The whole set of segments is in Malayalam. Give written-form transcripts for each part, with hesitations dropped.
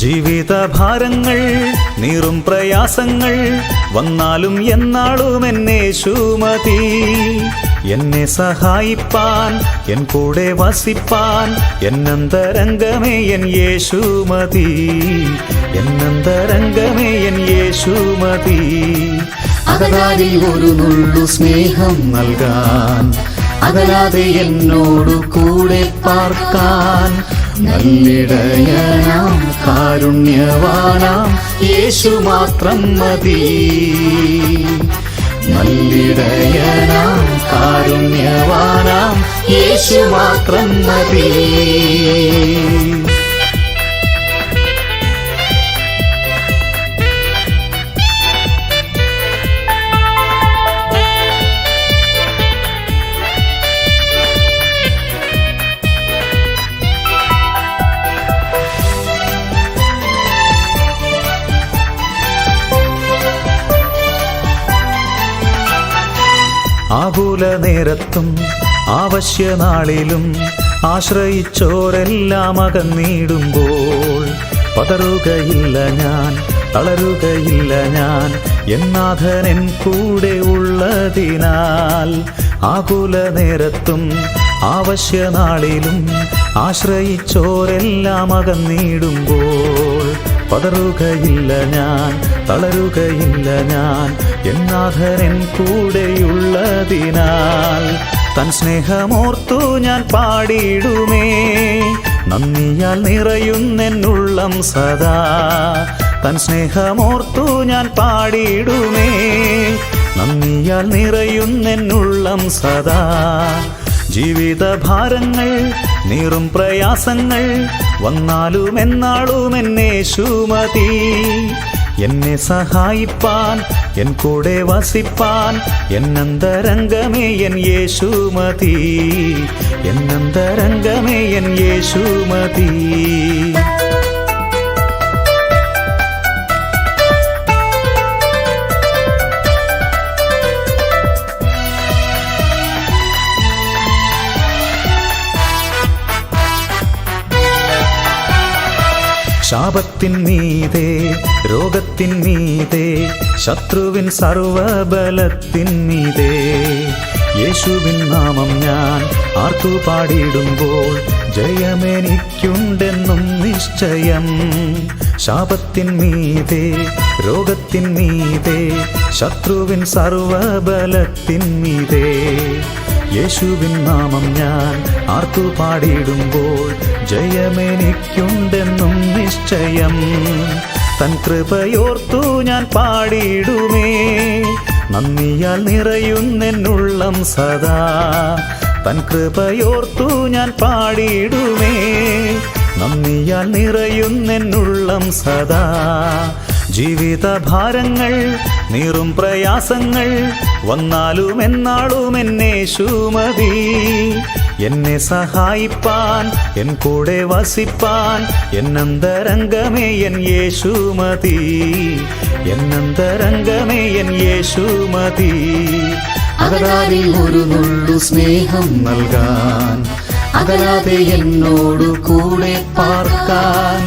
ജീവിതഭാരങ്ങൾ നീറും പ്രയാസങ്ങൾ വന്നാലും എന്നാളും എന്നേശു മതി. എന്നെ സഹായിപ്പാൻ എൻ കൂടെ വസിപ്പാൻ എന്നന്തരംഗമേ എൻ യേശു മതി. എന്നന്തരംഗമേ എൻ യേശു മതി. അകലാതെ ഒരു നുള്ളു സ്നേഹം നൽകാൻ, അകലാതെ എന്നോടു കൂടെ പാർക്കാൻ നല്ലിടയനാം കാരുണ്യവാനാം യേശു മാത്രം മതി. നല്ലിടയനാം കാരുണ്യവാനാം യേശു മാത്രം മതി. ആകുല നേരത്തും ആവശ്യനാളിലും ആശ്രയിച്ചോരെല്ലാം അകന്നിടുമ്പോൾ പതറുകയില്ല ഞാൻ, തളരുകയില്ല ഞാൻ, എന്നാഥനൻ കൂടെ ഉള്ളതിനാൽ. ആകുല നേരത്തും ആവശ്യനാളിലും ആശ്രയിച്ചോരെല്ലാം അകന്നിടുമ്പോൾ പതറുകയില്ല ഞാൻ, തളരുകയില്ല ഞാൻ, എന്നാഥനൻ കൂടെയുള്ളതിനാൽ. തൻ സ്നേഹമോർത്തു ഞാൻ പാടിയിടുമേ, നന്ദിയാൽ നിറയുന്നെന്നുള്ളം സദാ. തൻ സ്നേഹമോർത്തു ഞാൻ പാടിയിടുമേ, നന്ദിയാൽ നിറയുന്നെന്നുള്ളം സദാ. ജീവിതഭാരങ്ങൾ നീറും പ്രയാസങ്ങൾ വന്നാലും എന്നാളും എന്നേശു മതി. എന്നെ സഹായിപ്പാൻ എൻ കൂടെ വസിപ്പാൻ എന്നന്തരംഗമേ എൻ യേശു മതി. എന്നന്തരംഗമേ എൻ യേശു മതി. ശാപത്തിൻ മീതെ രോഗത്തിൻ മീതെ ശത്രുവിൻ സർവബലത്തിൻ മീതെ യേശുവിൻ നാമം ഞാൻ ആർത്തു പാടിയിടുമ്പോൾ ജയമെനിക്കുണ്ടെന്നും നിശ്ചയം. ശാപത്തിൻ മീതെ രോഗത്തിൻ മീതെ ശത്രുവിൻ സർവബലത്തിൻ മീതെ യേശുവിൻ നാമം ഞാൻ ആർത്തു പാടിയിടുമ്പോൾ ജയമെനിക്കുണ്ടെന്നും നിശ്ചയം. തൻ കൃപയോർത്തു ഞാൻ പാടിയിടുമേ, നന്ദിയാൽ നിറയുന്നെന്നുള്ളം സദാ. തൻ കൃപയോർത്തു ഞാൻ പാടിയിടുമേ, നന്ദിയാൽ നിറയുന്നെന്നുള്ളം സദാ. ജീവിതഭാരങ്ങൾ നീറും പ്രയാസങ്ങൾ വന്നാലും എന്നാളും എന്നേശു മതി. എന്നെ സഹായിപ്പാൻ എൻ കൂടെ വസിപ്പാൻ എന്നന്തരംഗമേ എൻ യേശു മതി. എന്നന്തരംഗമേ എൻ യേശു മതി. അകലാതെ ഒരു നുള്ളു സ്നേഹം നൽകാൻ, അകലാതെ എന്നോടു കൂടെ പാർക്കാൻ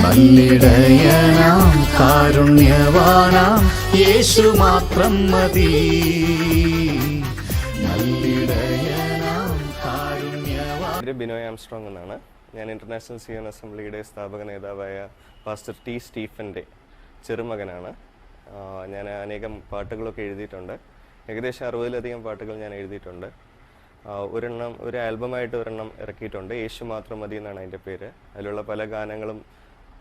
നല്ലിടയനാം കാരുണ്യവാനാം യേശു മാത്രം മതി. നല്ലിടയനാം കാരുണ്യവാൻ. ബിനോയ് ആംസ്ട്രോങ് എന്നാണ്. ഞാൻ ഇന്റർനാഷണൽ സിയോൺ അസംബ്ലിയുടെ സ്ഥാപക നേതാവായ പാസ്റ്റർ ടി സ്റ്റീഫൻ്റെ ചെറുമകനാണ്. ഞാൻ അനേകം പാട്ടുകളൊക്കെ എഴുതിയിട്ടുണ്ട്. ഏകദേശം 60-ലധികം പാട്ടുകൾ ഞാൻ എഴുതിയിട്ടുണ്ട്. ഒരു ആൽബമായിട്ട് ഒരെണ്ണം ഇറക്കിയിട്ടുണ്ട്. യേശു മാത്രം മതി എന്നാണ് അതിൻ്റെ പേര്. അതിലുള്ള പല ഗാനങ്ങളും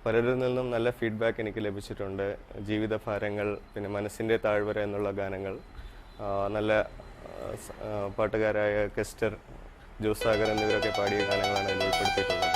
പലരിൽ നിന്നും നല്ല ഫീഡ്ബാക്ക് എനിക്ക് ലഭിച്ചിട്ടുണ്ട്. ജീവിതഭാരങ്ങൾ, പിന്നെ മനസ്സിൻ്റെ താഴ്വര എന്നുള്ള ഗാനങ്ങൾ നല്ല പാട്ടുകാരായ കെസ്റ്റർ, ജോസാഗർ എന്നിവരൊക്കെ പാടിയ ഗാനങ്ങളാണ് അതിൽ ഉൾപ്പെടുത്തിയിട്ടുള്ളത്.